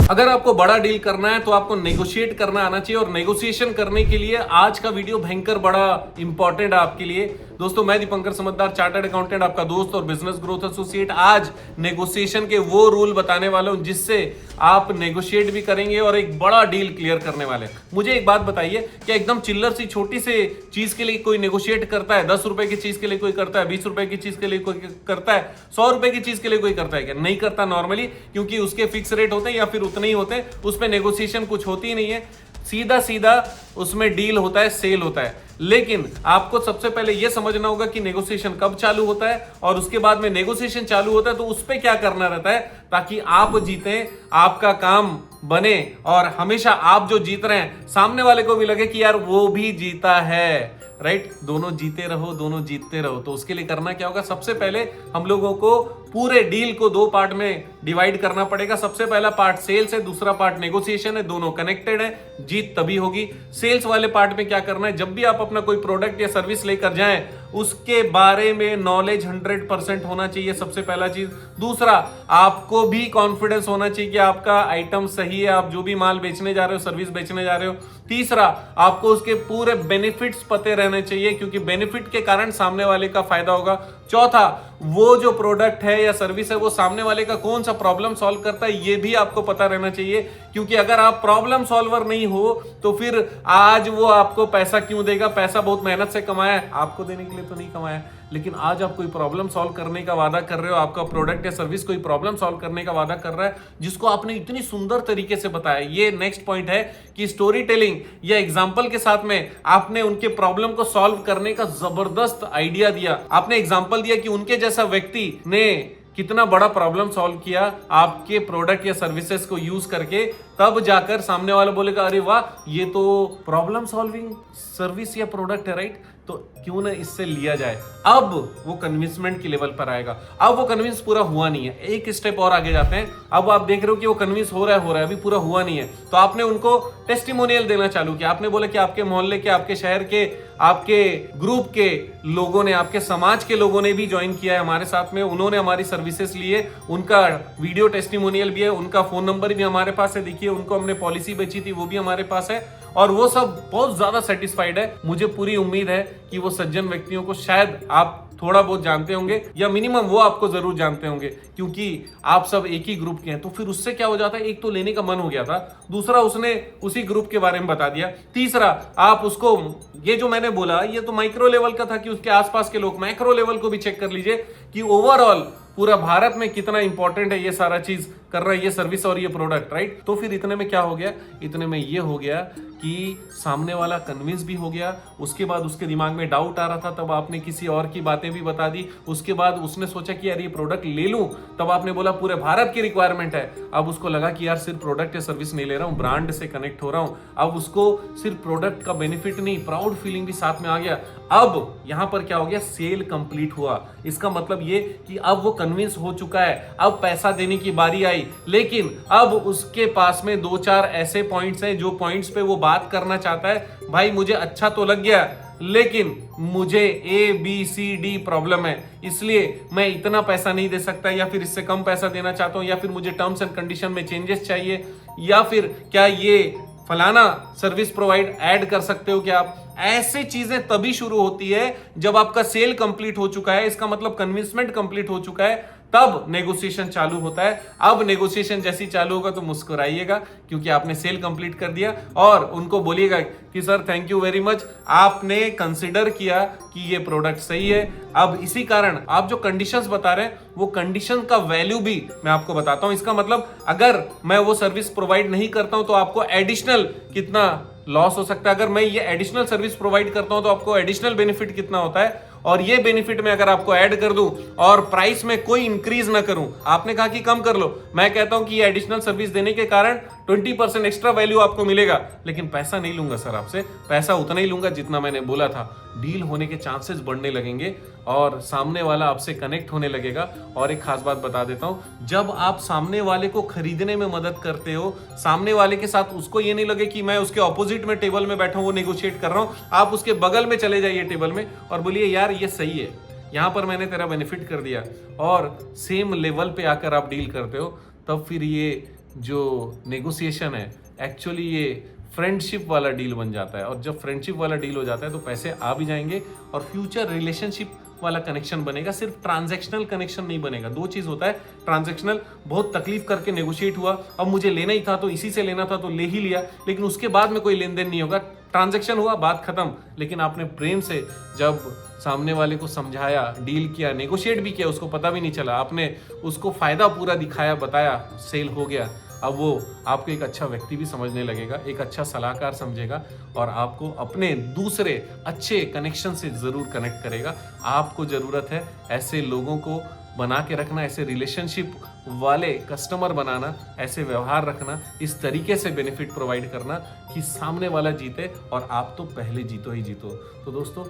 अगर आपको बड़ा डील करना है तो आपको नेगोशिएट करना आना चाहिए, और नेगोशिएशन करने के लिए आज का वीडियो भयंकर बड़ा इंपॉर्टेंट है आपके लिए। दोस्तों, मैं दीपंकर समझदार, चार्टर्ड अकाउंटेंट, आपका दोस्त और बिजनेस ग्रोथ एसोसिएट, आज नेगोशिएशन के वो रूल बताने वाला हूं जिससे आप नेगोशिएट भी करेंगे और एक बड़ा डील क्लियर करने वाले हैं। मुझे एक बात बताइए, क्या एकदम चिल्लर सी छोटी से चीज के लिए कोई नेगोशिएट करता है? 10 रुपए की चीज के लिए कोई करता है? 20 रुपए की चीज के लिए कोई करता है? 100 रुपए की चीज के लिए कोई करता है? क्या नहीं करता नॉर्मली, क्योंकि उसके फिक्स रेट होते हैं या फिर उतने ही होते हैं, उस पर नेगोशिएशन कुछ होती ही नहीं है। सीधा सीधा उसमें डील होता है, सेल होता है। लेकिन आपको सबसे पहले यह समझना होगा कि नेगोशिएशन कब चालू होता है, और उसके बाद में नेगोशिएशन चालू होता है तो उस पर क्या करना रहता है ताकि आप जीते, आपका काम बने, और हमेशा आप जो जीत रहे हैं सामने वाले को भी लगे कि यार वो भी जीता है। राइट, दोनों जीते रहो, दोनों जीतते रहो। तो उसके लिए करना क्या होगा? सबसे पहले हम लोगों को पूरे डील को 2 पार्ट में डिवाइड करना पड़ेगा। सबसे पहला पार्ट सेल्स है, दूसरा पार्ट नेगोशिएशन है। दोनों कनेक्टेड है, जीत तभी होगी। सेल्स वाले पार्ट में क्या करना है? जब भी आप अपना कोई प्रोडक्ट या सर्विस लेकर जाएं, उसके बारे में नॉलेज 100% होना चाहिए, सबसे पहला चीज। दूसरा, आपको भी कॉन्फिडेंस होना चाहिए कि आपका आइटम सही है, आप जो भी माल बेचने जा रहे हो, सर्विस बेचने जा रहे हो। तीसरा, आपको उसके पूरे बेनिफिट्स पते रहने चाहिए, क्योंकि बेनिफिट के कारण सामने वाले का फायदा होगा। चौथा, वो जो प्रोडक्ट है या सर्विस है वो सामने वाले का कौन सा प्रॉब्लम सॉल्व करता है ये भी आपको पता रहना चाहिए, क्योंकि अगर आप प्रॉब्लम सॉल्वर नहीं हो तो फिर आज वो आपको पैसा क्यों देगा? पैसा बहुत मेहनत से कमाया है, आपको देने के लिए तो नहीं कमाया, लेकिन आज आप कोई प्रॉब्लम सॉल्व करने का वादा कर रहे हो, आपका प्रोडक्ट या सर्विस कोई प्रॉब्लम सॉल्व करने का वादा कर रहा है जिसको आपने इतनी सुंदर तरीके से बताया। ये नेक्स्ट पॉइंट है कि स्टोरी टेलिंग या एग्जांपल के साथ में आपने उनके प्रॉब्लम को सॉल्व करने का जबरदस्त आइडिया दिया। आपने एग्जांपल दिया कि उनके जैसा व्यक्ति ने कितना बड़ा प्रॉब्लम सॉल्व किया आपके प्रोडक्ट या सर्विसेज को यूज करके, तब जाकर सामने वाला बोलेगा अरे वाह, ये तो प्रॉब्लम सॉल्विंग सर्विस या प्रोडक्ट है, राइट? तो क्यों ना इससे लिया जाए। अब वो कन्विंसमेंट की लेवल पर आएगा। अब वो कन्विंस पूरा हुआ नहीं है, एक स्टेप और आगे जाते हैं। अब आप देख रहे हो कि वो कन्विंस हो रहा है, अभी पूरा हुआ नहीं है, तो आपने उनको टेस्टिमोनियल देना चालू किया। आपने बोला कि आपके मोहल्ले के, आपके शहर के, आपके ग्रुप के लोगों ने, आपके समाज के लोगों ने भी ज्वाइन किया है हमारे साथ में, उन्होंने हमारी सर्विसेज लिए, उनका वीडियो टेस्टिमोनियल भी है, उनका फोन नंबर भी हमारे पास है। देखिए, उनको हमने पॉलिसी बेची थी, वो भी हमारे पास है, और वो सब बहुत ज्यादा सेटिस्फाइड है। मुझे पूरी उम्मीद है कि वो सज्जन व्यक्तियों को शायद आप थोड़ा बहुत जानते होंगे, या मिनिमम वो आपको जरूर जानते होंगे, क्योंकि आप सब एक ही ग्रुप के हैं। तो फिर उससे क्या हो जाता है? एक तो लेने का मन हो गया था, दूसरा उसने उसी ग्रुप के बारे में बता दिया, तीसरा आप उसको, ये जो मैंने बोला ये तो माइक्रो लेवल का था कि उसके आसपास के लोग, मैक्रो लेवल को भी चेक कर लीजिए कि ओवरऑल पूरा भारत में कितना इंपॉर्टेंट है ये सारा चीज कर रहा है, ये सर्विस और ये प्रोडक्ट, राइट? तो फिर इतने में क्या हो गया? इतने में ये हो गया कि सामने वाला कन्विंस भी हो गया। उसके बाद उसके दिमाग में डाउट आ रहा था, तब आपने किसी और की बातें भी बता दी। उसके बाद उसने सोचा कि यार ये प्रोडक्ट ले लूं, तब आपने बोला पूरे भारत की रिक्वायरमेंट है। अब उसको लगा कि यार सिर्फ प्रोडक्ट या सर्विस नहीं ले रहा हूं, ब्रांड से कनेक्ट हो रहा हूं। अब उसको सिर्फ प्रोडक्ट का बेनिफिट नहीं, प्राउड फीलिंग भी साथ में आ गया। अब यहां पर क्या हो गया? सेल कंप्लीट हुआ। इसका मतलब ये कि अब वो कन्विंस हो चुका है, अब पैसा देने की बारी आई। लेकिन अब उसके पास में 2-4 ऐसे पॉइंट्स हैं जो पॉइंट्स पे वो बात करना चाहता है। भाई मुझे अच्छा तो लग गया, लेकिन मुझे ABCD प्रॉब्लम है, इसलिए मैं इतना पैसा नहीं दे सकता, या फिर इससे कम पैसा देना चाहता हूं, या फिर मुझे टर्म्स एंड कंडीशन में चेंजेस चाहिए, या फिर क्या ये फलाना सर्विस प्रोवाइड ऐड कर सकते हो क्या आप? ऐसे चीजें तभी शुरू होती है जब आपका सेल कंप्लीट हो चुका है, इसका मतलब कन्विंसमेंट कंप्लीट हो चुका है, तब नेगोशिएशन चालू होता है। अब नेगोशिएशन जैसे ही चालू होगा तो मुस्कुराइएगा, क्योंकि आपने सेल कंप्लीट कर दिया, और उनको बोलिएगा कि sir thank you very much, आपने कंसिडर किया कि ये प्रोडक्ट सही है। अब इसी कारण आप जो कंडीशंस बता रहे हैं वो कंडीशन का वैल्यू भी मैं आपको बताता हूं। इसका मतलब अगर मैं वो सर्विस प्रोवाइड नहीं करता हूं तो आपको एडिशनल कितना लॉस हो सकता है, अगर मैं ये एडिशनल सर्विस प्रोवाइड करता हूं तो आपको एडिशनल बेनिफिट कितना होता है, और ये बेनिफिट में अगर आपको ऐड कर दूं और प्राइस में कोई इंक्रीज ना करूं, आपने कहा कि कम कर लो, मैं कहता हूं कि ये एडिशनल सर्विस देने के कारण 20% एक्स्ट्रा वैल्यू आपको मिलेगा, लेकिन पैसा नहीं लूंगा सर आपसे, पैसा उतना ही लूंगा जितना मैंने बोला था। डील होने के चांसेस बढ़ने लगेंगे और सामने वाला आपसे कनेक्ट होने लगेगा। और एक खास बात बता देता हूं, जब आप सामने वाले को खरीदने में मदद करते हो, सामने वाले के साथ उसको ये नहीं लगे कि मैं उसके ऑपोजिट में टेबल में बैठा हूं, वो नेगोशिएट कर रहा हूं, आप उसके बगल में चले जाइए टेबल में और बोलिए यार ये सही है, यहां पर मैंने तेरा बेनिफिट कर दिया, और सेम लेवल पे आकर आप डील करते हो, तब फिर ये जो नेगोशिएशन है एक्चुअली ये फ्रेंडशिप वाला डील बन जाता है, और जब फ्रेंडशिप वाला डील हो जाता है तो पैसे आ भी जाएंगे और फ्यूचर रिलेशनशिप वाला कनेक्शन बनेगा, सिर्फ ट्रांजैक्शनल कनेक्शन नहीं बनेगा। दो चीज होता है, ट्रांजैक्शनल बहुत तकलीफ करके नेगोशिएट हुआ, अब मुझे लेना ही था तो इसी से लेना था तो ले ही लिया, लेकिन उसके बाद में कोई लेन देन नहीं होगा, ट्रांजैक्शन हुआ बात खत्म। लेकिन आपने प्रेम से जब सामने वाले को समझाया, डील किया, नेगोशिएट भी किया, उसको पता भी नहीं चला, आपने उसको फायदा पूरा दिखाया, बताया, सेल हो गया, अब वो आपको एक अच्छा व्यक्ति भी समझने लगेगा, एक अच्छा सलाहकार समझेगा और आपको अपने दूसरे अच्छे कनेक्शन से ज़रूर कनेक्ट करेगा। आपको ज़रूरत है ऐसे लोगों को बना के रखना, ऐसे रिलेशनशिप वाले कस्टमर बनाना, ऐसे व्यवहार रखना, इस तरीके से बेनिफिट प्रोवाइड करना कि सामने वाला जीते और आप तो पहले जीतो ही जीतो। तो दोस्तों,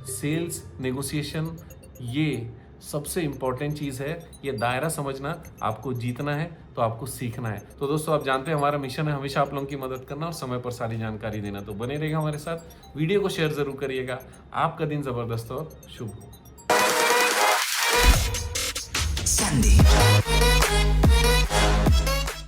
सेल्स नेगोशिएशन ये सबसे इंपॉर्टेंट चीज़ है, ये दायरा समझना, आपको जीतना है तो आपको सीखना है। तो दोस्तों, आप जानते हैं हमारा मिशन है हमेशा आप लोगों की मदद करना और समय पर सारी जानकारी देना, तो बने रहेगा हमारे साथ, वीडियो को शेयर जरूर करिएगा। आपका दिन जबरदस्त और शुभ हो।